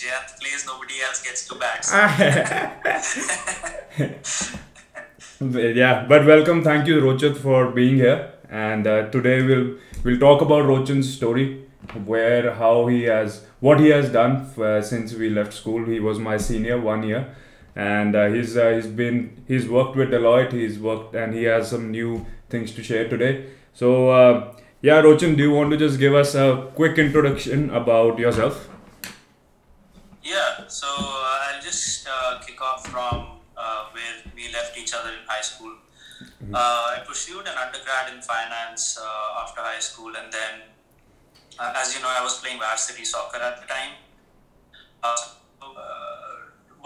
Jayant plays, nobody else gets to bat. So. Yeah, but welcome. Thank you, Rochit, for being here. And today we'll talk about Rochan's story, where how he has what he has done since we left school. He was my senior 1 year, and he's worked with Deloitte. He's worked and he has some new things to share today. So yeah, Rochan, do you want to just give us a quick introduction about yourself? Yeah, so I'll just kick off from where we left each other in high school. I pursued an undergrad in finance after high school, and then, as you know, I was playing varsity soccer at the time.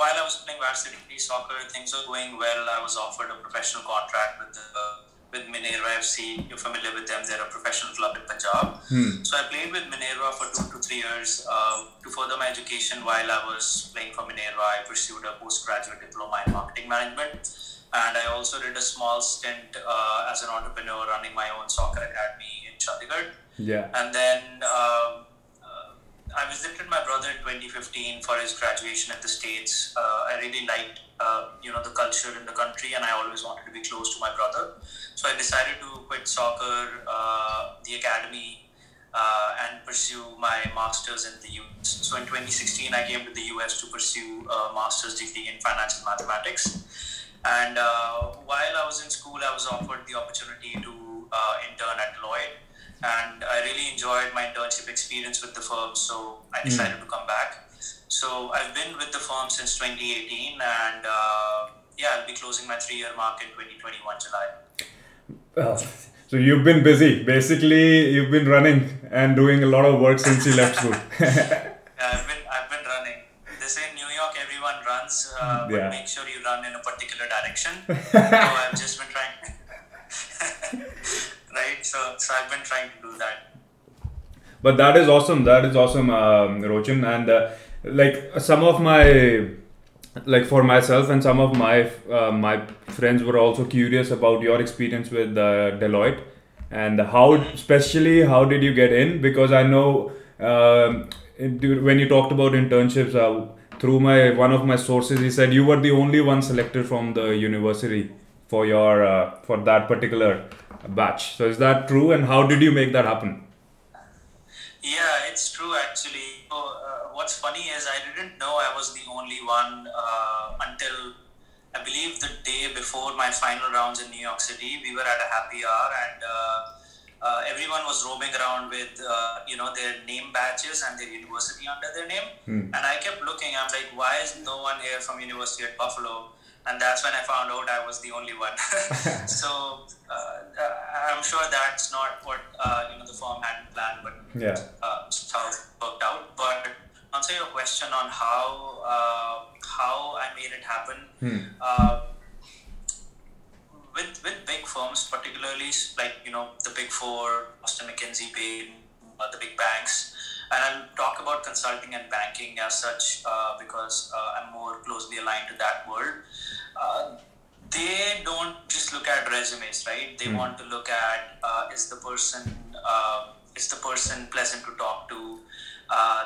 While I was playing varsity soccer, things were going well. I was offered a professional contract with Minerva FC. You're familiar with them? They're a professional club in Punjab. So I played with Minerva for 2 to 3 years. To further my education while I was playing for Minerva, I pursued a postgraduate diploma in marketing management. And I also did a small stint as an entrepreneur running my own soccer academy in Chandigarh. Yeah. And then I visited my brother in 2015 for his graduation in the States. I really liked, the culture in the country, and I always wanted to be close to my brother. So I decided to quit soccer, the academy, and pursue my master's in the US. So in 2016, I came to the US to pursue a master's degree in financial mathematics. And while I was in school, I was offered the opportunity to intern at Deloitte. And I really enjoyed my internship experience with the firm, so I decided to come back. So I've been with the firm since 2018, and I'll be closing my 3-year mark in 2021 July. So you've been busy. Basically, you've been running and doing a lot of work since you left school. I've been running. They say in New York everyone runs, but make sure you run in a particular direction. So I've just been trying. Right, so I've been trying to do that. But that is awesome. That is awesome, Rochan. And like some of my, like for myself and some of my friends were also curious about your experience with Deloitte and especially how did you get in? Because I know when you talked about internships, through one of my sources, he said you were the only one selected from the university for your for that particular batch. So is that true, and how did you make that happen? Yeah, it's true actually. So, what's funny is I didn't know I was the only one until I believe the day before my final rounds in New York City. We were at a happy hour, and everyone was roaming around with their name badges and their university under their name. And I kept looking. I'm like, why is no one here from University at Buffalo? And that's when I found out I was the only one. So I'm sure that's not what the firm had planned, but it's how it worked out. But to answer your question on how I made it happen, with big firms, particularly like the Big Four, Boston McKinsey, Bain, the big banks. And I'll talk about consulting and banking as such because I'm more closely aligned to that world. They don't just look at resumes, right? They want to look at is the person pleasant to talk to?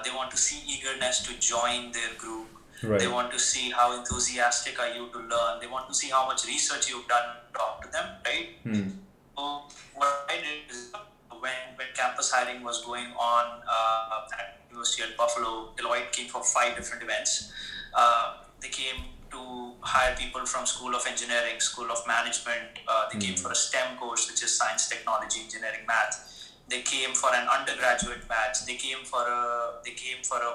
They want to see eagerness to join their group. Right. They want to see how enthusiastic are you to learn. They want to see how much research you've done to talk to them, right? So what I did is when campus hiring was going on at University at Buffalo, Deloitte came for 5 different events. They came to hire people from School of Engineering, School of Management. They came for a STEM course, which is Science, Technology, Engineering, Math. They came for an undergraduate batch. They came for a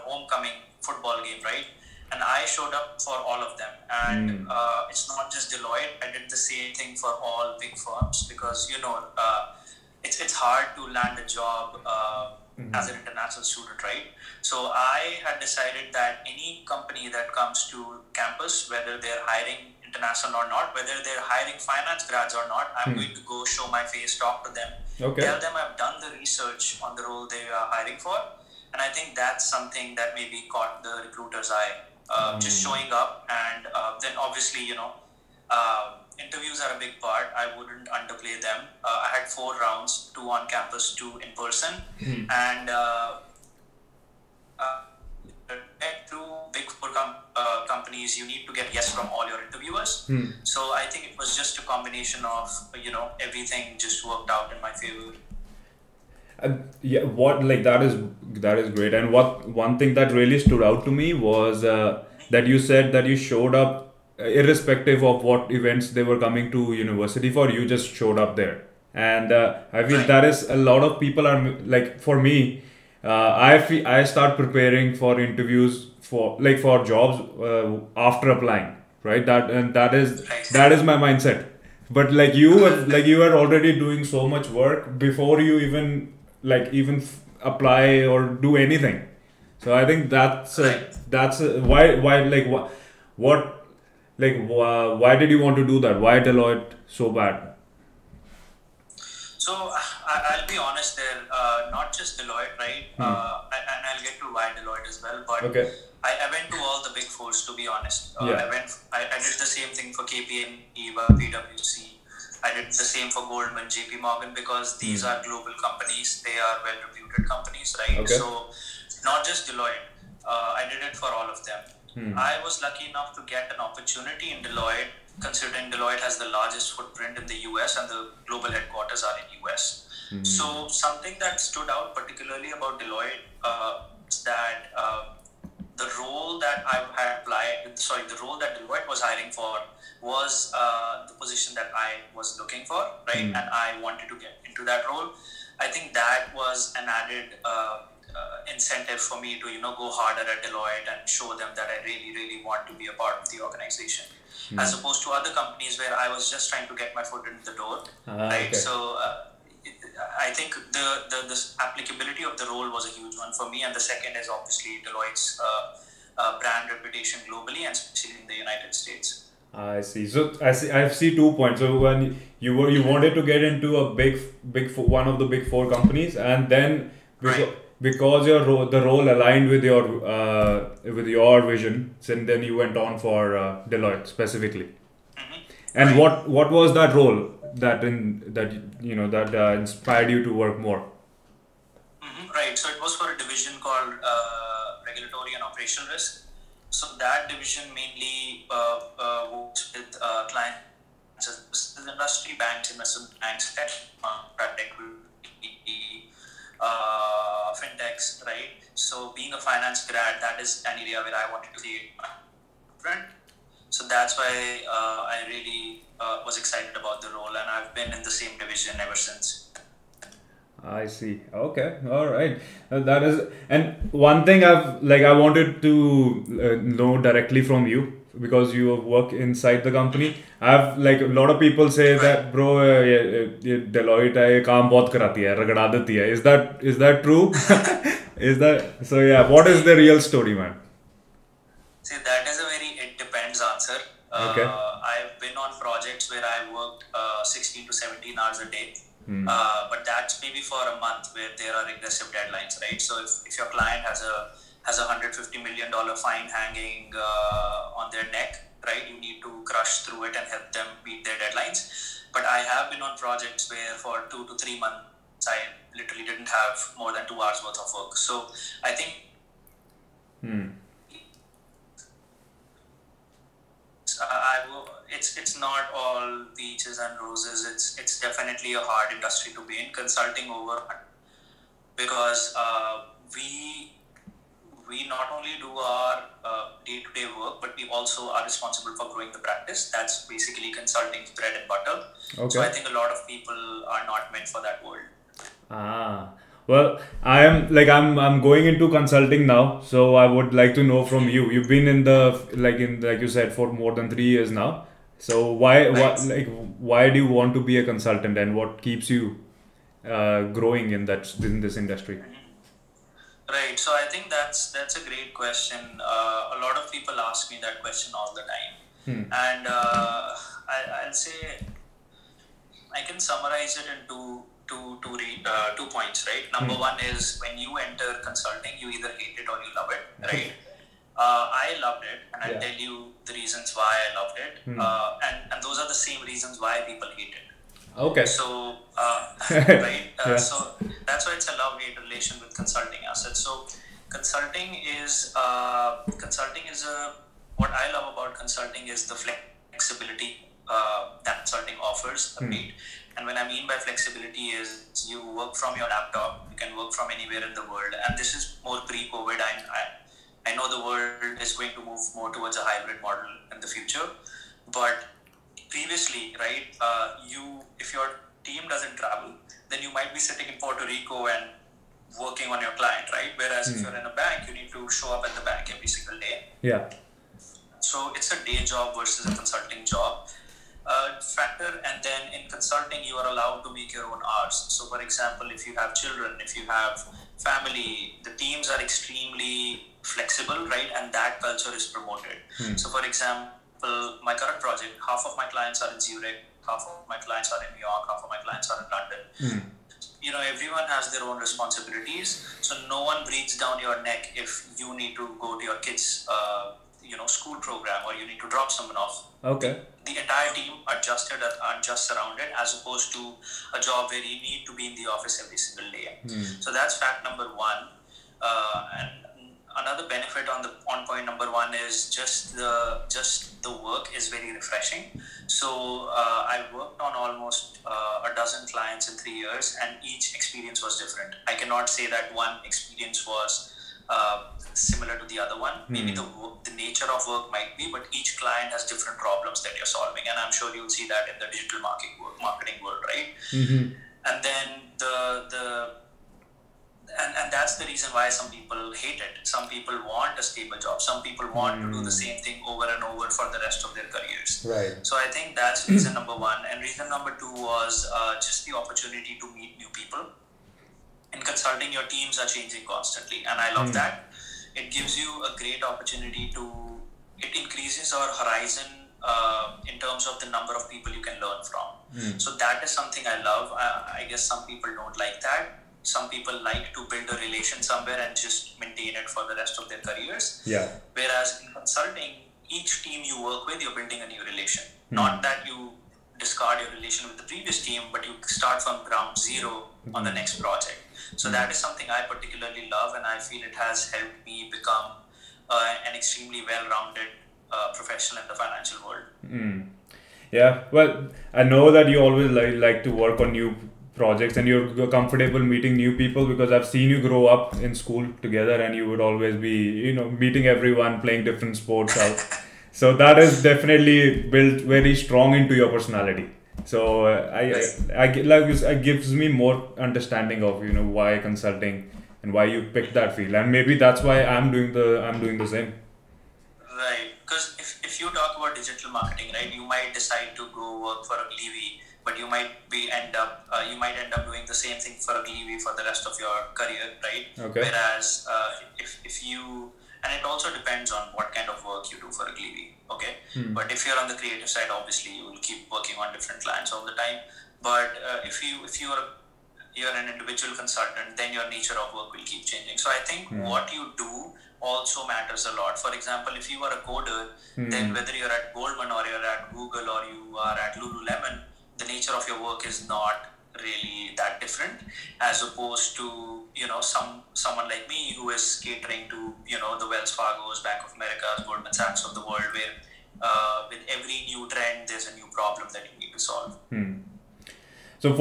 homecoming football game, right? And I showed up for all of them. And it's not just Deloitte. I did the same thing for all big firms because it's hard to land a job as an international student, right? So I had decided that any company that comes to campus, whether they're hiring international or not, whether they're hiring finance grads or not, I'm going to go show my face, talk to them, tell them I've done the research on the role they are hiring for. And I think that's something that maybe caught the recruiter's eye. Just showing up, and then obviously, interviews are a big part. I wouldn't underplay them. I had 4 rounds, 2 on campus, 2 in person, and led to companies, you need to get yes from all your interviewers. So I think it was just a combination of, everything just worked out in my favor. That is great. And what one thing that really stood out to me was that you said that you showed up irrespective of what events they were coming to university for. You just showed up there, and I feel that is a lot of people are like, for me. I start preparing for interviews for jobs after applying, right? That is my mindset. But you are already doing so much work before you even apply or do anything. So I think why did you want to do that? Why Deloitte so bad? So I'll be honest there, not just Deloitte, right? And I'll get to why Deloitte as well. But okay. I went to all the big fours, to be honest. I did the same thing for KPMG, PwC. I did the same for Goldman, JP Morgan, because these are global companies. They are well-reputed companies, right? Okay. So not just Deloitte. I did it for all of them. I was lucky enough to get an opportunity in Deloitte, considering Deloitte has the largest footprint in the US and the global headquarters are in US. So something that stood out particularly about Deloitte is that the role that the role that Deloitte was hiring for was the position that I was looking for, right? And I wanted to get into that role. I think that was an added incentive for me to go harder at Deloitte and show them that I really, really want to be a part of the organization, as opposed to other companies where I was just trying to get my foot in the door, right? Okay. So I think the applicability of the role was a huge one for me, and the second is obviously Deloitte's brand reputation globally and especially in the United States. I see. So I see 2 points. So when you wanted to get into a one of the big four companies, and then because the role aligned with your vision, and then you went on for Deloitte specifically. And what was that role that inspired you to work more? Right. So it was for a division called Regulatory and Operational Risk. So that division mainly works with clients in the industry, banks, investment banks, private equity, fintechs, right? So being a finance grad, that is an area where I wanted to create my brand. So that's why I really was excited about the role, and I've been in the same division ever since. I see. Okay. All right. That is, and one thing I wanted to know directly from you, because you work inside the company. I've a lot of people say that, bro, Deloitte है, काम बहुत कराती है, रगड़ा देती है. Is that true? Is that so? Yeah. What is the real story, man? See, that is a very it depends answer. Okay. I've been on projects where I worked 16 to 17 hours a day. But that's maybe for a month where there are aggressive deadlines, right? So if your client has a $150 million fine hanging on their neck, right, you need to crush through it and help them meet their deadlines. But I have been on projects where for 2 to 3 months I literally didn't have more than 2 hours worth of work. So I think it's not all peaches and roses. It's definitely a hard industry to be in, consulting over, because we not only do our day-to-day work, but we also are responsible for growing the practice. That's basically consulting's bread and butter. Okay. So I think a lot of people are not meant for that world. Well, I'm going into consulting now, so I would like to know from you. You've been in like you said, for more than 3 years now. So why do you want to be a consultant, and what keeps you growing in this industry? Right. So I think that's a great question. A lot of people ask me that question all the time, and I'll say I can summarize it into two points, right? Number one is, when you enter consulting, you either hate it or you love it, right? I loved it, and I'll tell you the reasons why I loved it, and those are the same reasons why people hate it. Okay. So, right? So that's why it's a love-hate relation with consulting assets. So consulting is what I love about consulting is the flexibility that consulting offers, right? And when I mean by flexibility is you work from your laptop, you can work from anywhere in the world. And this is more pre-COVID. I know the world is going to move more towards a hybrid model in the future. But previously, right, if your team doesn't travel, then you might be sitting in Puerto Rico and working on your client, right? Whereas if you're in a bank, you need to show up at the bank every single day. Yeah. So it's a day job versus a consulting job factor. And then in consulting, you are allowed to make your own hours. So for example, if you have children, if you have family, the teams are extremely flexible, right? And that culture is promoted. So for example, my current project, half of my clients are in Zurich, half of my clients are in New York, half of my clients are in London. You know, everyone has their own responsibilities. So no one breathes down your neck if you need to go to your kids' school program or you need to drop someone off. Okay. The entire team are just surrounded, as opposed to a job where you need to be in the office every single day. So that's fact number one. And another benefit on point number one is just the work is very refreshing. So I worked on almost a dozen clients in 3 years, and each experience was different. I cannot say that one experience was similar to the other one. Maybe the nature of work might be, but each client has different problems that you're solving, and I'm sure you'll see that in the digital marketing world, right? And then and that's the reason why some people hate it. Some people want a stable job. Some people want to do the same thing over and over for the rest of their careers. Right. So I think that's reason number one. And reason number two was just the opportunity to meet new people. In consulting, your teams are changing constantly, and I love that. It gives you a great opportunity it increases our horizon in terms of the number of people you can learn from. So that is something I love. I guess some people don't like that. Some people like to build a relation somewhere and just maintain it for the rest of their careers. Yeah. Whereas in consulting, each team you work with, you're building a new relation. Not that you discard your relation with the previous team, but you start from ground zero on the next project. So that is something I particularly love, and I feel it has helped me become an extremely well-rounded professional in the financial world. Yeah, well, I know that you always like to work on new projects, and you're comfortable meeting new people, because I've seen you grow up in school together, and you would always be, meeting everyone, playing different sports out. So that is definitely built very strong into your personality. So it gives me more understanding of why consulting and why you picked that field, and maybe that's why I'm doing the same. Right, because if you talk about digital marketing, right, you might decide to go work for a Gleevee, but you might end up doing the same thing for a Gleevee for the rest of your career, right? Okay. Whereas if you, and it also depends on what kind of work you do for a Gleevee, okay? But if you're on the creative side, obviously you will keep working on different clients all the time. But if you're an individual consultant, then your nature of work will keep changing. So I think what you do also matters a lot. For example, if you are a coder, then whether you're at Goldman or you're at Google or you are at Lululemon, the nature of your work is not really that different, as opposed to someone like me who is catering to the Wells Fargo's, Bank of America's, Goldman Sachs of the world, where with every new trend there's a new problem that you need to solve. So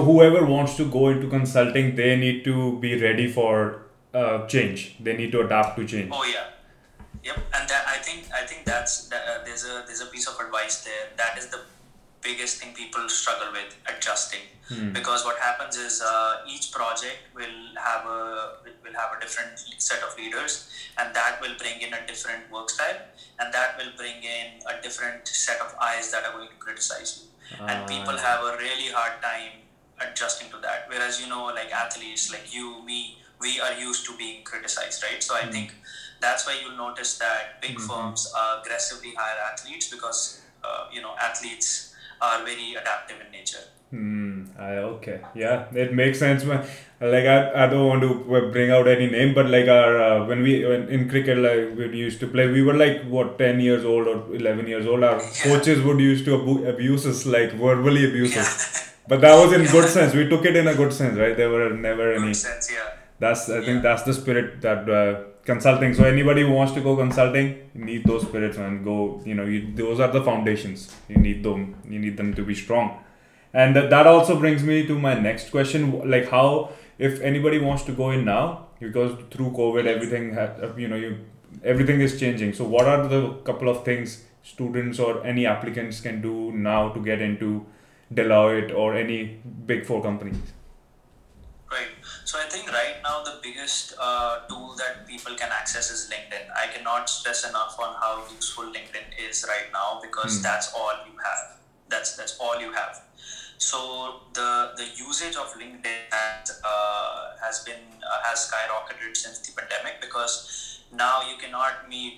whoever wants to go into consulting, they need to be ready for change. They need to adapt to change. Oh yeah, yep. And that I think that's there's a piece of advice there. That is the biggest thing people struggle with, adjusting. Because what happens is each project will have a different set of leaders, and that will bring in a different work style, and that will bring in a different set of eyes that are going to criticize you. And people have a really hard time adjusting to that. Whereas like athletes like you, me, we are used to being criticized, right? So I think that's why you'll notice that big firms aggressively hire athletes, because athletes are very adaptive in nature. Okay, yeah, it makes sense. Like I don't want to bring out any name, but like our when in cricket, like we used to play, we were like 10 years old or 11 years old. Our coaches would used to abuse us, like verbally abuse us. But that was in good sense. We took it in a good sense, right? There were never any. Good sense, yeah. I think that's the spirit that consulting. So anybody who wants to go consulting, you need those spirits and go. Those are the foundations. You need them. You need them to be strong. And that also brings me to my next question. Like, how, if anybody wants to go in now, because through COVID everything everything is changing. So what are the couple of things students or any applicants can do now to get into Deloitte or any Big Four companies? Right. So I think right now the biggest tool that people can access is LinkedIn. I cannot stress enough on how useful LinkedIn is right now, because that's all you have. That's all you have. So the usage of LinkedIn has skyrocketed since the pandemic, because now you cannot meet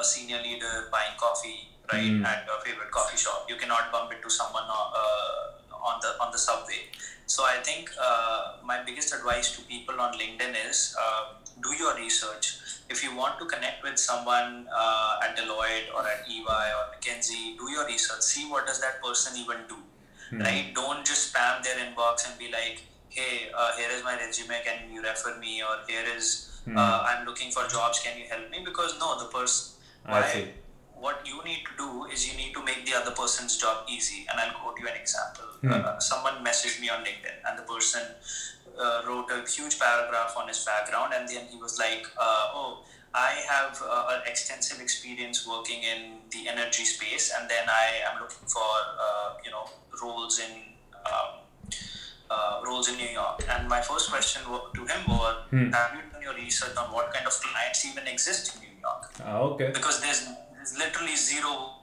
a senior leader buying coffee, right, at your favorite coffee shop. You cannot bump into someone on the subway. So I think my biggest advice to people on LinkedIn is do your research. If you want to connect with someone at Deloitte or at EY or McKinsey, do your research. See what does that person even do, right? Don't just spam their inbox and be like, hey, here is my resume, can you refer me? Or here is, I'm looking for jobs, can you help me? Because no, the person, what you need to do is you need to make the other person's job easy. And I'll quote you an example. Someone messaged me on LinkedIn, and the person wrote a huge paragraph on his background, and then he was like, I have an extensive experience working in the energy space, and then I am looking for roles in New York. And my first question to him was, have you done your research on what kind of clients even exist in New York? Okay. Because there's literally zero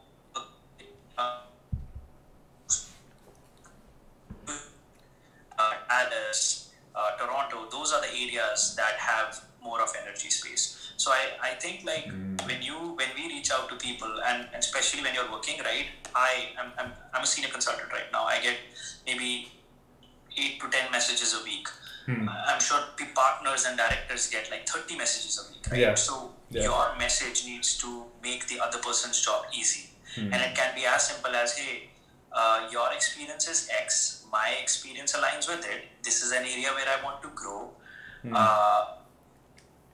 Dallas, Toronto, those are the areas that have more of energy space. So I think like when we reach out to people, and especially when you're working, right, I'm a senior consultant right now. I get maybe 8 to 10 messages a week. I'm sure partners and directors get like 30 messages a week, right? Yeah. So your message needs to make the other person's job easy. And it can be as simple as, hey, your experience is X, my experience aligns with it. This is an area where I want to grow.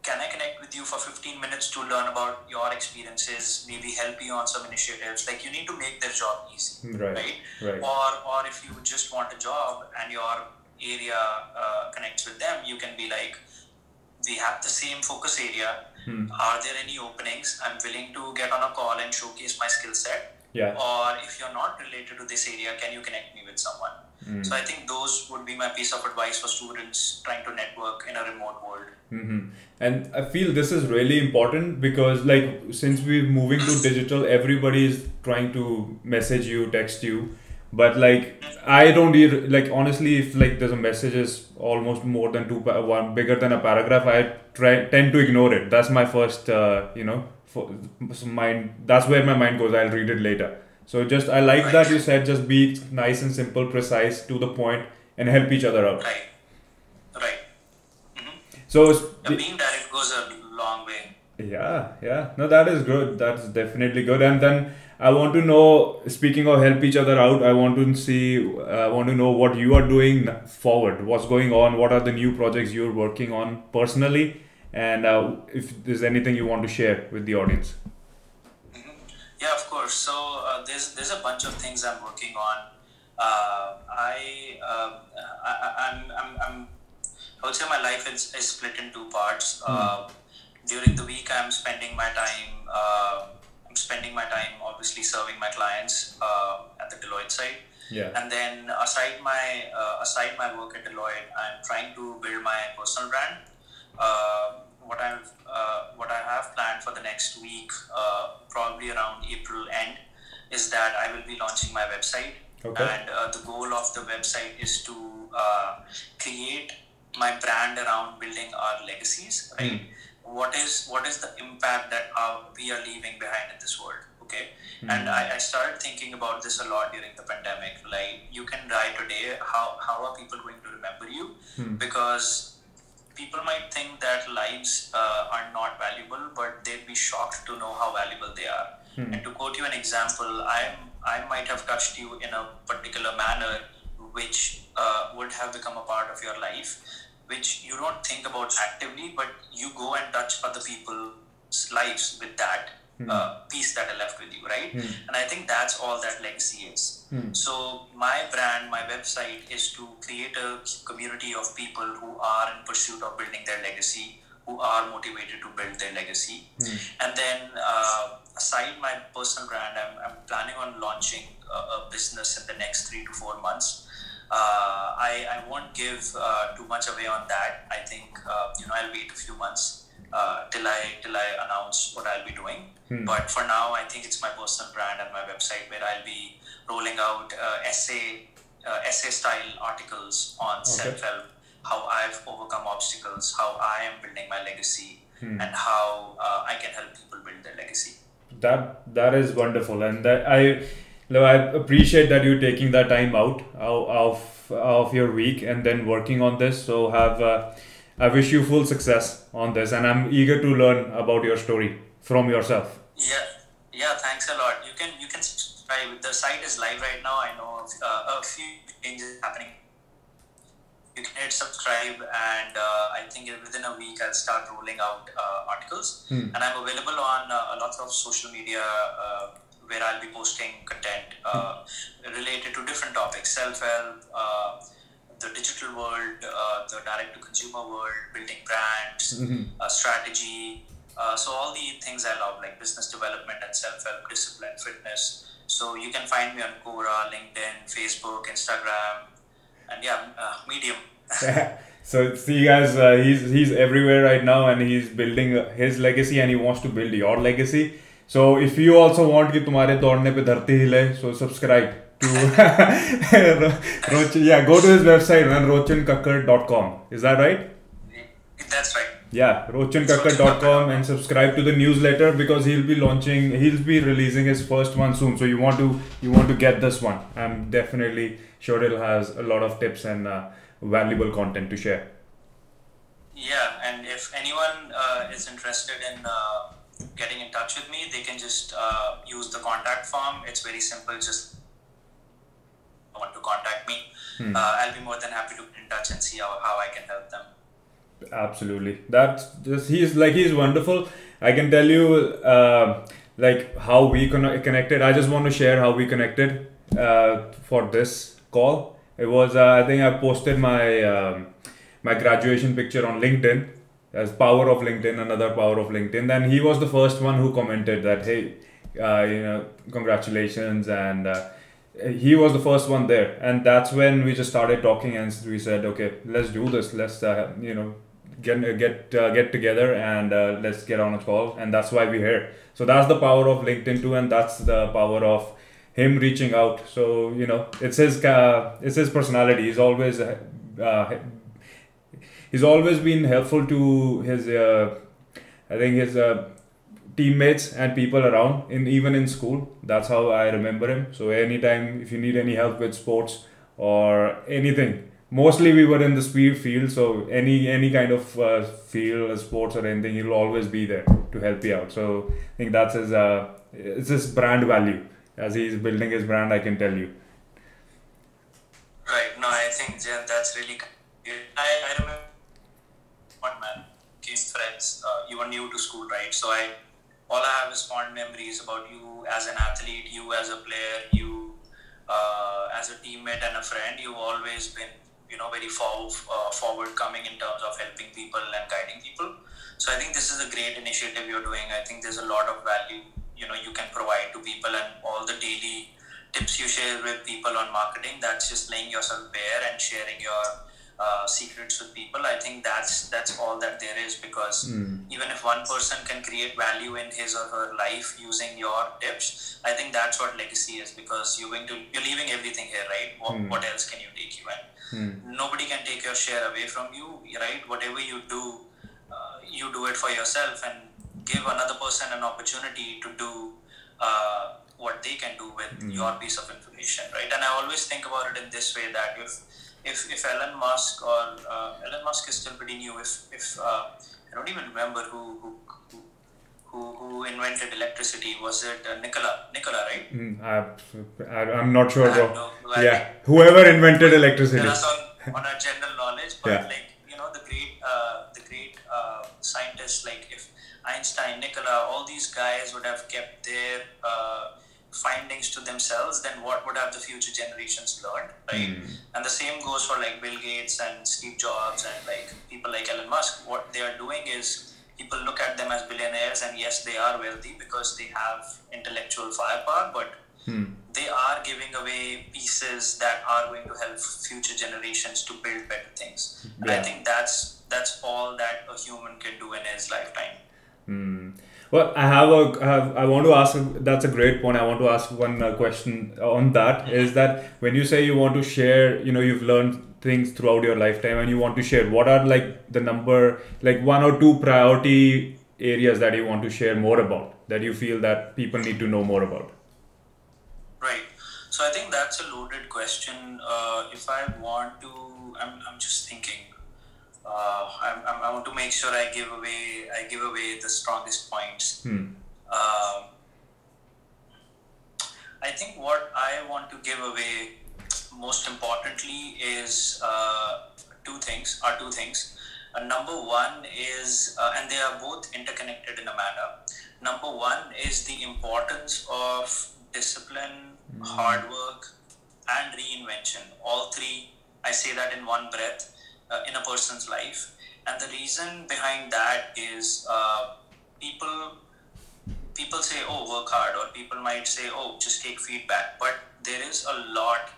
Can I connect with you for 15 minutes to learn about your experiences, maybe help you on some initiatives? Like, you need to make their job easy, right? Or if you just want a job and your area connects with them, you can be like, we have the same focus area. Are there any openings? I'm willing to get on a call and showcase my skill set. Yeah. Or if you're not related to this area, can you connect me with someone? So I think those would be my piece of advice for students trying to network in a remote world. And I feel this is really important because, like, since we're moving to digital, everybody is trying to message you, text you. But like, I don't like, honestly, if like there's a message is almost more than one bigger than a paragraph, I tend to ignore it. That's my first, mind. That's where my mind goes. I'll read it later. So just, I like that you said, just be nice and simple, precise, to the point, and help each other out. Right. So being direct goes a long way. Yeah. No, that is good. That's definitely good. And then I want to know, speaking of help each other out, I want to know what you are doing forward. What's going on? What are the new projects you're working on personally? And if there's anything you want to share with the audience. Yeah, of course. So there's a bunch of things I'm working on. I would say my life is split in 2 parts. During the week, I'm spending my time obviously serving my clients at the Deloitte site. Yeah. And then aside my work at Deloitte, I'm trying to build my personal brand. What I have planned for the next week, probably around April end, is that I will be launching my website. Okay. And the goal of the website is to create my brand around building our legacies, right? What is the impact that we are leaving behind in this world? Okay. And I started thinking about this a lot during the pandemic. Like, you can die today. How are people going to remember you? Because people might think that lives are not valuable, but they'd be shocked to know how valuable they are. And to quote you an example, I might have touched you in a particular manner which would have become a part of your life, which you don't think about actively, but you go and touch other people's lives with that piece that are left with you, right? And I think that's all that legacy is. So my brand, my website is to create a community of people who are in pursuit of building their legacy, who are motivated to build their legacy. And then aside my personal brand, I'm planning on launching a business in the next 3 to 4 months. I won't give too much away on that. I think I'll wait a few months till I announce what I'll be doing. But for now, I think it's my personal brand and my website where I'll be rolling out essay style articles on self-help, how I've overcome obstacles, how I am building my legacy, and how I can help people build their legacy. That is wonderful, and that I appreciate that you're taking that time out of your week and then working on this. So I wish you full success on this, and I'm eager to learn about your story from yourself. Yeah. Thanks a lot. You can subscribe. The site is live right now. I know a few changes happening. You can hit subscribe, and I think within a week I'll start rolling out articles. And I'm available on lots of social media where I'll be posting content related to different topics: self-help, the digital world, the direct-to-consumer world, building brands, strategy. So all the things I love, like business development and self-help, discipline, fitness. So you can find me on Quora, LinkedIn, Facebook, Instagram, and Medium. So see guys, he's everywhere right now, and he's building his legacy, and he wants to build your legacy. So if you also want कि तुम्हारे दौड़ने पे धरती हिले, so subscribe to go to his website, rochankakar.com. Is that right? That's right. Yeah, rochankakar.com, and subscribe to the newsletter because he'll be releasing his first one soon. So you want to get this one. I'm definitely sure it has a lot of tips and valuable content to share. Yeah, and if anyone is interested in getting in touch with me, they can just use the contact form. It's very simple. Just want to contact me. I'll be more than happy to get in touch and see how I can help them. Absolutely. He's wonderful. I can tell you how we connected. I just want to share how we connected for this call. It was I think I posted my my graduation picture on LinkedIn as Power of LinkedIn, another Power of LinkedIn. Then he was the first one who commented that, hey, congratulations, and he was the first one there. And that's when we just started talking, and we said, okay, let's do this. Let's get together, and let's get on a call. And that's why we're here. So that's the power of LinkedIn too, and that's the power of him reaching out. So it's his personality. He's always been helpful to his his teammates and people around, even in school. That's how I remember him. So anytime if you need any help with sports or anything, mostly we were in the speed field, so any kind of field, sports or anything, he'll always be there to help you out. So I think that's it's his brand value. As he's building his brand, I can tell you. Right. No, I think that's really good. I remember one man, came friends. You were new to school, right? So all I have is fond memories about you as an athlete, you as a player, you as a teammate and a friend. You've always been, very forward coming in terms of helping people and guiding people. So I think this is a great initiative you're doing. I think there's a lot of value you can provide to people, and all the daily tips you share with people on marketing, that's just laying yourself bare and sharing your secrets with people. I think that's all that there is, because even if one person can create value in his or her life using your tips, I think that's what legacy is, because you're leaving everything here, right? What else can you take you in? Nobody can take your share away from you, right? Whatever you do it for yourself, and give another person an opportunity to do what they can do with your piece of information, right? And I always think about it in this way, that if Elon Musk Elon Musk is still pretty new. If I don't even remember who invented electricity. Was it Nikola, right? I'm not sure, bro. Whoever invented electricity. On our general knowledge, but the Einstein, Nikola, all these guys would have kept their findings to themselves, then what would have the future generations learned, right? And the same goes for like Bill Gates and Steve Jobs and like people like Elon Musk. What they are doing is people look at them as billionaires, and yes, they are wealthy because they have intellectual firepower, but they are giving away pieces that are going to help future generations to build better things. And I think that's all that a human can do in his lifetime. Well, I want to ask, that's a great point. I want to ask one question on that, is that when you say you want to share, you've learned things throughout your lifetime and you want to share, what are like the one or two priority areas that you want to share more about, that you feel that people need to know more about? Right. So I think that's a loaded question. If I want to, I'm just thinking. I want to make sure I give away the strongest points. I think what I want to give away most importantly is two things. Number one is, and they are both interconnected in a manner. Number one is the importance of discipline, hard work, and reinvention. All three, I say that in one breath. In a person's life, and the reason behind that is people say, oh, work hard, or people might say, oh, just take feedback, but there is a lot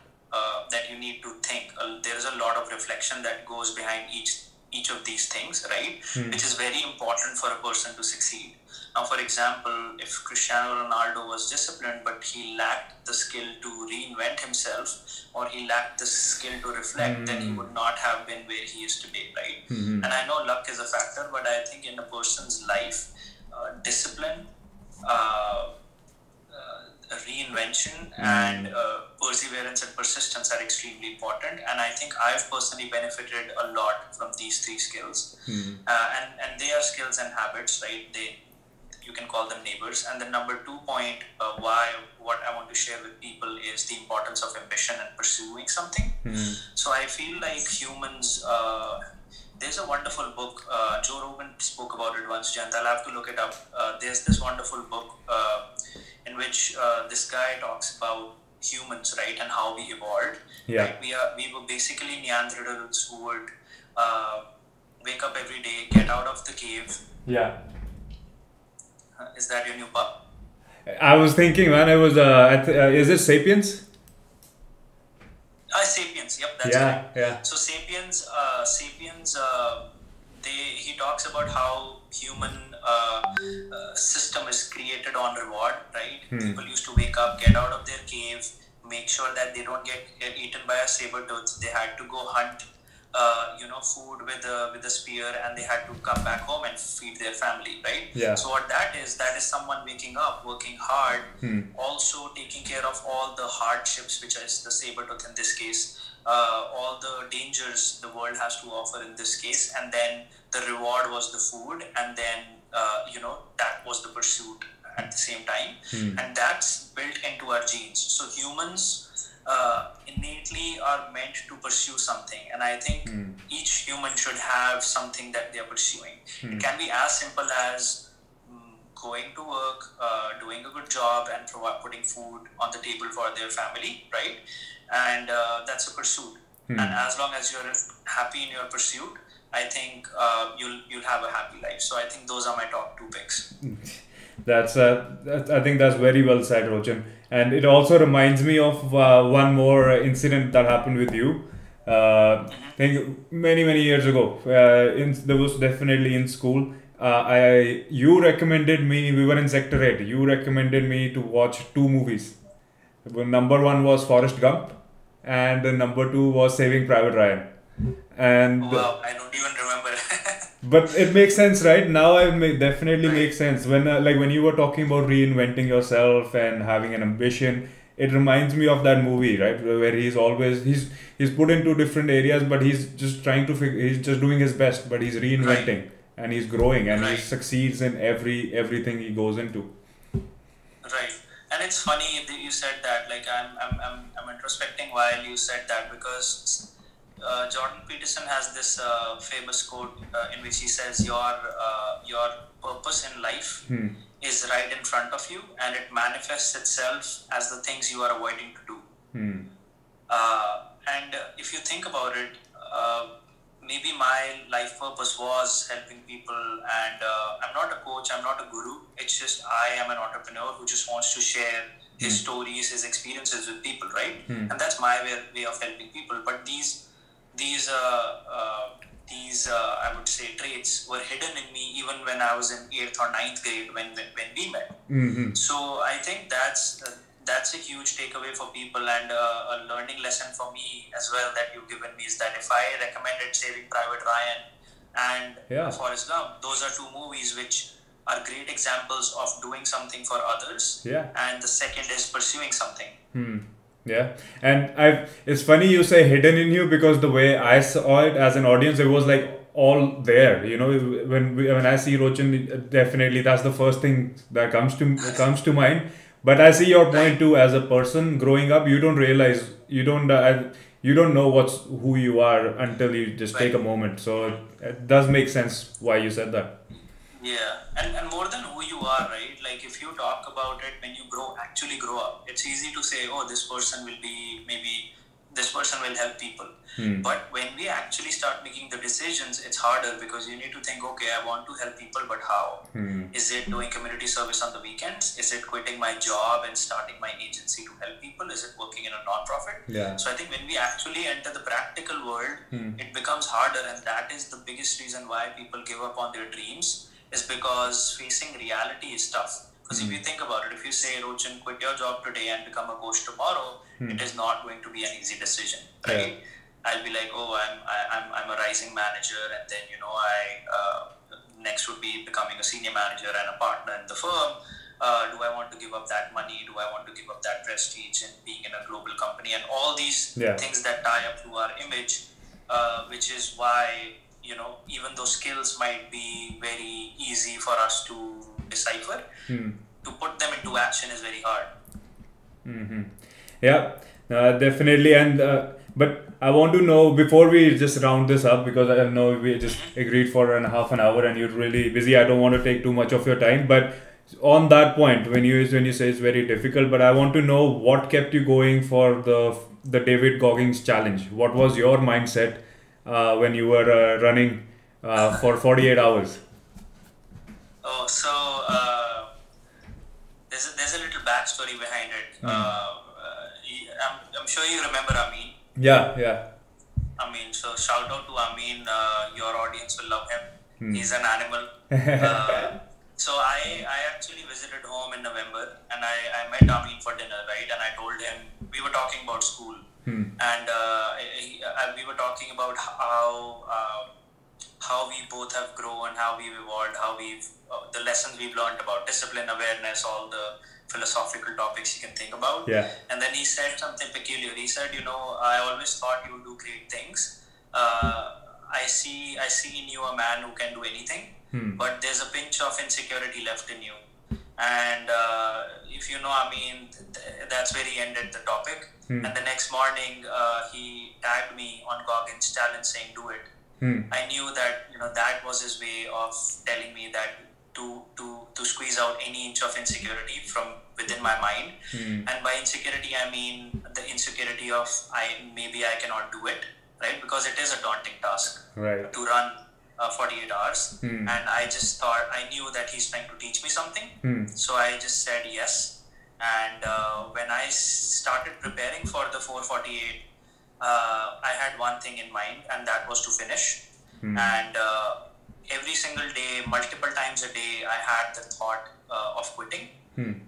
that you need to think. There is a lot of reflection that goes behind each of these things, right? Which is very important for a person to succeed. Now, for example, if Cristiano Ronaldo was disciplined, but he lacked the skill to reinvent himself, or he lacked the skill to reflect, then he would not have been where he is today, right? And I know luck is a factor, but I think in a person's life, discipline, reinvention, and perseverance and persistence are extremely important. And I think I've personally benefited a lot from these three skills. And they are skills and habits, right? You can call them neighbors. And the number 2 point, what I want to share with people is the importance of ambition and pursuing something. So I feel like humans, there's a wonderful book, Joe Rogan spoke about it once, Jayant, I'll have to look it up. There's this wonderful book in which this guy talks about humans, right, and how we evolved. Right? We were basically Neanderthals who would wake up every day, get out of the cave. Is that your new pup? I was thinking, man, it was, is it Sapiens? Sapiens, yep, that's right. So Sapiens, he talks about how human system is created on reward, right? People used to wake up, get out of their cave, make sure that they don't get eaten by a saber-tooth. They had to go hunt food with a spear, and they had to come back home and feed their family, right? So what that is someone waking up, working hard, also taking care of all the hardships, which is the saber-tooth in this case, all the dangers the world has to offer in this case, and then the reward was the food, and then that was the pursuit at the same time, and that's built into our genes. So humans innately are meant to pursue something, and I think each human should have something that they are pursuing. It can be as simple as going to work, doing a good job, and putting food on the table for their family, right? And that's a pursuit. And as long as you're happy in your pursuit, I think you'll have a happy life. So I think those are my top 2 picks. I think that's very well said, Rochan. And it also reminds me of one more incident that happened with you. I think many years ago. There was definitely in school. You recommended me. We were in Sector 8. You recommended me to watch 2 movies. Number 1 was Forrest Gump, and the number 2 was Saving Private Ryan. And wow, I don't even remember. But it makes sense, right? Now definitely makes sense. When you were talking about reinventing yourself and having an ambition, it reminds me of that movie, right? Where he's put into different areas, but he's just trying to he's just doing his best, but he's reinventing and he's growing, and he succeeds in everything he goes into. Right. And it's funny that you said that. Like I'm introspecting while you said that, because Jordan Peterson has this famous quote in which he says, your purpose in life is right in front of you, and it manifests itself as the things you are avoiding to do. And if you think about it, maybe my life purpose was helping people, and I'm not a coach, I'm not a guru. It's just I am an entrepreneur who just wants to share his stories, his experiences with people, right? And that's my way of helping people. But these I would say traits were hidden in me even when I was in 8th or 9th grade when we met. So I think that's a huge takeaway for people, and a learning lesson for me as well that you've given me is that if I recommended Saving Private Ryan and Forrest Gump, those are two movies which are great examples of doing something for others. And the second is pursuing something. Yeah, and it's funny you say hidden in you, because the way I saw it as an audience, it was like all there. You know, when I see Rochan, definitely that's the first thing that comes to mind. But I see your point too. As a person growing up, you don't realize, you don't know who you are until you just take a moment. So it does make sense why you said that. Yeah, and more than who you are, right? Like if you talk about it when you actually grow up, it's easy to say, oh, this person will help people. But when we actually start making the decisions, it's harder, because you need to think, okay, I want to help people, but how? Is it doing community service on the weekends? Is it quitting my job and starting my agency to help people? Is it working in a non-profit? So I think when we actually enter the practical world, it becomes harder, and that is the biggest reason why people give up on their dreams, is because facing reality is tough. Because if you think about it, if you say, Rochan, quit your job today and become a coach tomorrow, it is not going to be an easy decision, right? I'll be like, oh, I'm a rising manager, and then next would be becoming a senior manager and a partner in the firm. Do I want to give up that money? Do I want to give up that prestige and being in a global company, and all these things that tie up to our image, which is why, even though skills might be very easy for us to decipher, to put them into action is very hard. Yeah, definitely. And but I want to know, before we just round this up, because I know we just agreed for half an hour and you're really busy, I don't want to take too much of your time. But on that point, when you say it's very difficult, but I want to know what kept you going for the David Goggins challenge. What was your mindset when you were running for 48 hours? Oh, so there's a little backstory behind it. I'm sure you remember Amin. Yeah. Amin. So shout out to Amin. Your audience will love him. He's an animal. So I actually visited home in November, and I met Amin for dinner, right? And I told him, we were talking about school, and we were talking about how we both have grown, how we've evolved, how we've the lessons we've learned about discipline, awareness, all the philosophical topics you can think about. And then he said something peculiar. He said, I always thought you would do great things. I see in you a man who can do anything, but there's a pinch of insecurity left in you. And if you know, that's where he ended the topic. And the next morning, he tagged me on Goggins challenge saying, do it. I knew that that was his way of telling me that to squeeze out any inch of insecurity from within my mind. And by insecurity, I mean the insecurity of maybe I cannot do it, right? Because it is a daunting task to run 48 hours. And I just thought, I knew that he's trying to teach me something. So I just said yes. And when I started preparing for the 448, I had one thing in mind, and that was to finish. And every single day, multiple times a day, I had the thought of quitting.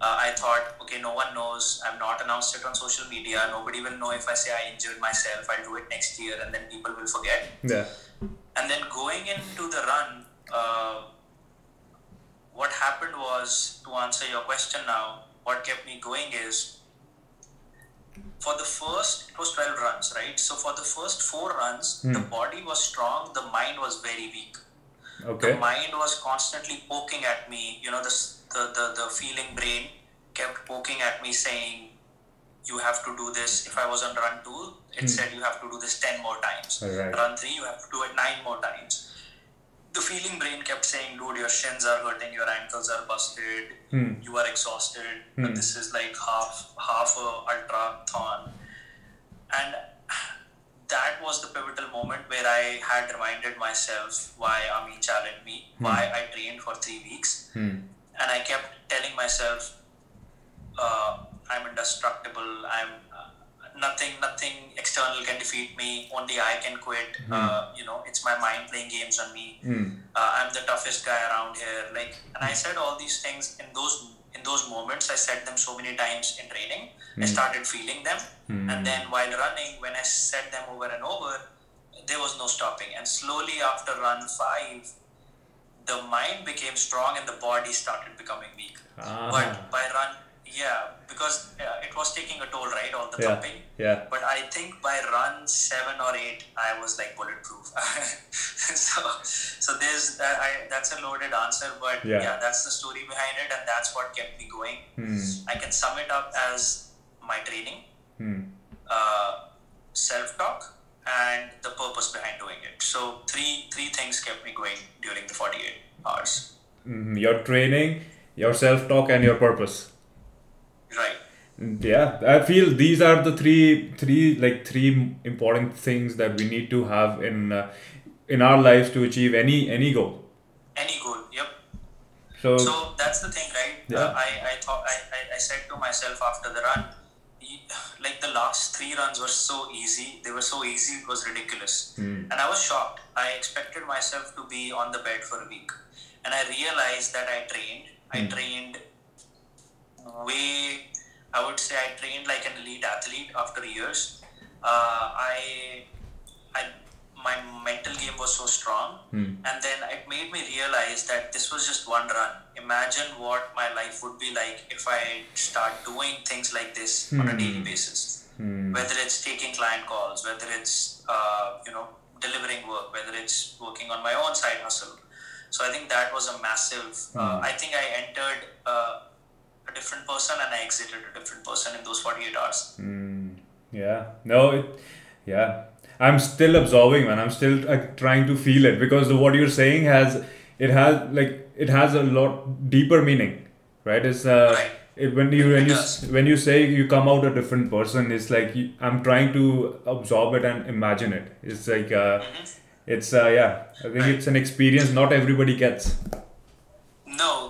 I thought, okay, no one knows. I've not announced it on social media. Nobody will know if I say I injured myself. I'll do it next year, and then people will forget. And then going into the run, what happened was, to answer your question now, what kept me going is, for the first, it was 12 runs, right? So for the first 4 runs, the body was strong, the mind was very weak. The mind was constantly poking at me, the feeling brain kept poking at me saying, you have to do this. If I was on run 2, it said you have to do this 10 more times. Run 3, you have to do it 9 more times. the feeling brain kept saying, dude, your shins are hurting, your ankles are busted, you are exhausted, this is like half a ultra-thon. And that was the pivotal moment where I had reminded myself why Ami challenged me, why I trained for 3 weeks. And I kept telling myself, I'm indestructible, I'm nothing external can defeat me, only I can quit. It's my mind playing games on me. I'm the toughest guy around here. And I said all these things in those moments. I said them so many times in training. I started feeling them, and then while running, when I said them over and over, there was no stopping. And slowly after run 5, the mind became strong and the body started becoming weak. But by run, because it was taking a toll, right? All the thumping. Yeah. But I think by run 7 or 8, I was like bulletproof. So there's that's a loaded answer, but that's the story behind it, and that's what kept me going. I can sum it up as my training, self-talk, and the purpose behind doing it. So three things kept me going during the 48 hours. Your training, your self-talk, and your purpose. Right. Yeah, I feel these are the three important things that we need to have in our lives to achieve any goal. Any goal, yep. So that's the thing, right? Yeah. I said to myself after the run, the last 3 runs were so easy. They were so easy, it was ridiculous. And I was shocked. I expected myself to be on the bed for a week. And I realized that I trained I would say I trained like an elite athlete after years. My mental game was so strong, and then it made me realize that this was just one run. Imagine what my life would be like if I start doing things like this on a daily basis. Whether it's taking client calls, whether it's delivering work, whether it's working on my own side hustle. So I think that was a massive. I think I entered a different person and I exited a different person in those 48 hours. I'm still absorbing, man. I'm still trying to feel it, because what you're saying has a lot deeper meaning, right? It's Right. when you say you come out a different person, it's like I'm trying to absorb it and imagine it. It's like I think it's an experience not everybody gets. No,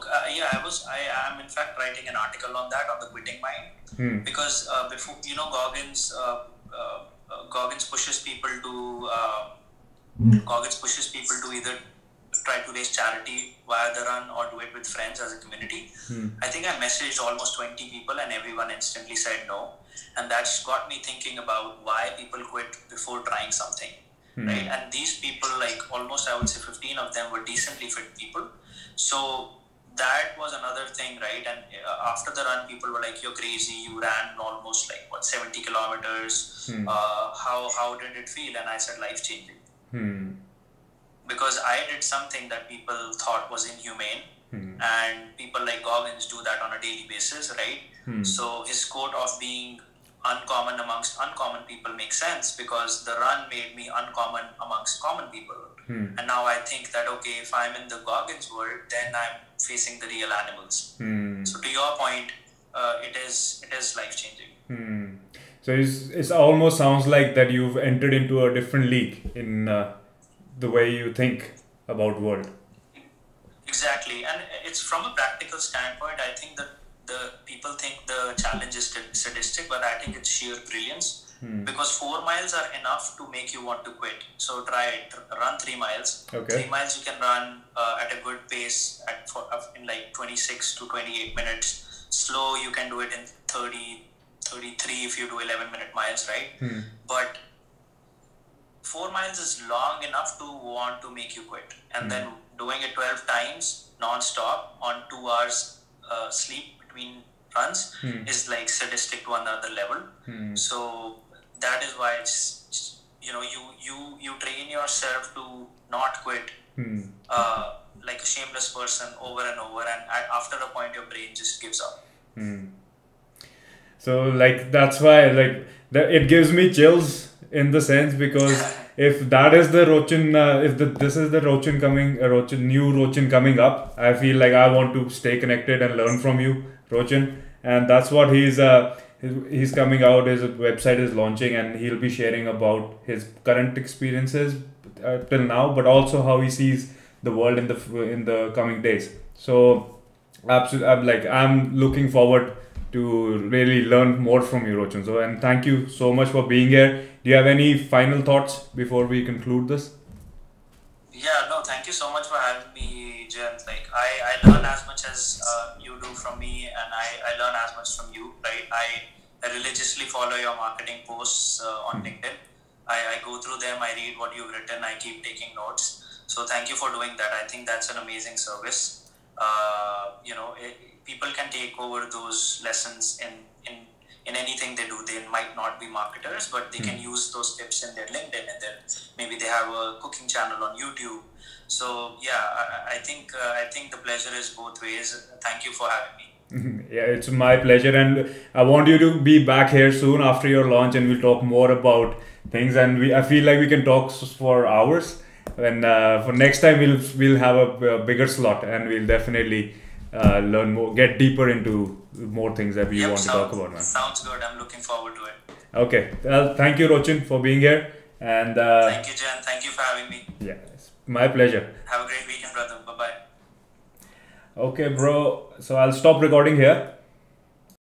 I'm in fact writing an article on that, on the quitting mind, because before Goggins pushes people to either try to raise charity via the run or do it with friends as a community. I think I messaged almost 20 people and everyone instantly said no, and that's got me thinking about why people quit before trying something, right? And these people, almost I would say 15 of them were decently fit people. So that was another thing, right? And after the run, people were like, "You're crazy! You ran almost 70 kilometers. How did it feel?" And I said, "Life changing." Because I did something that people thought was inhumane, and people like Goggins do that on a daily basis, right? So his quote of being uncommon amongst uncommon people makes sense, because the run made me uncommon amongst common people. And now I think that, okay, if I'm in the Goggins world, then I'm facing the real animals. So to your point, it is life-changing. So it almost sounds like that you've entered into a different league in the way you think about world. Exactly. And it's from a practical standpoint, I think that the people think the challenge is sadistic, but I think it's sheer brilliance. Because 4 miles are enough to make you want to quit. So try it. Run 3 miles. Okay. 3 miles you can run at a good pace in 26 to 28 minutes. Slow, you can do it in 30, 33 if you do 11-minute miles, right? But 4 miles is long enough to want to make you quit. And then doing it 12 times non-stop on 2 hours sleep between runs is sadistic to another level. So that is why it's you train yourself to not quit like a shameless person over and over, and after a point your brain just gives up. So that's why it gives me chills in the sense, because if that is the Rochin, this is the Rochin coming, new Rochin coming up, I feel like I want to stay connected and learn from you, Rochin, and that's what he's coming out. His website is launching, and he'll be sharing about his current experiences till now, but also how he sees the world in the coming days. So, absolutely, I'm looking forward to really learn more from you, Rochin. So, and thank you so much for being here. Do you have any final thoughts before we conclude this? Yeah, no, thank you so much for having me, Jayant. Like, I learn as much as you do from me, and I learn as much from you, right? I religiously follow your marketing posts on LinkedIn. I go through them, I read what you've written, I keep taking notes. So thank you for doing that. I think that's an amazing service. People can take over those lessons in anything they do. They might not be marketers, but they can use those tips in their LinkedIn, and then maybe they have a cooking channel on YouTube. So yeah, I think the pleasure is both ways. Thank you for having me. Yeah, it's my pleasure, and I want you to be back here soon after your launch, and we'll talk more about things. And I feel like we can talk for hours. And for next time, we'll have a bigger slot, and we'll definitely learn more, get deeper into more things that we want to talk about, man. Sounds good. I'm looking forward to it. Okay. Thank you, Rochin, for being here. And thank you, Jan. Thank you for having me. Yeah, it's my pleasure. Have a great weekend, brother. Bye bye. Okay, bro. So I'll stop recording here.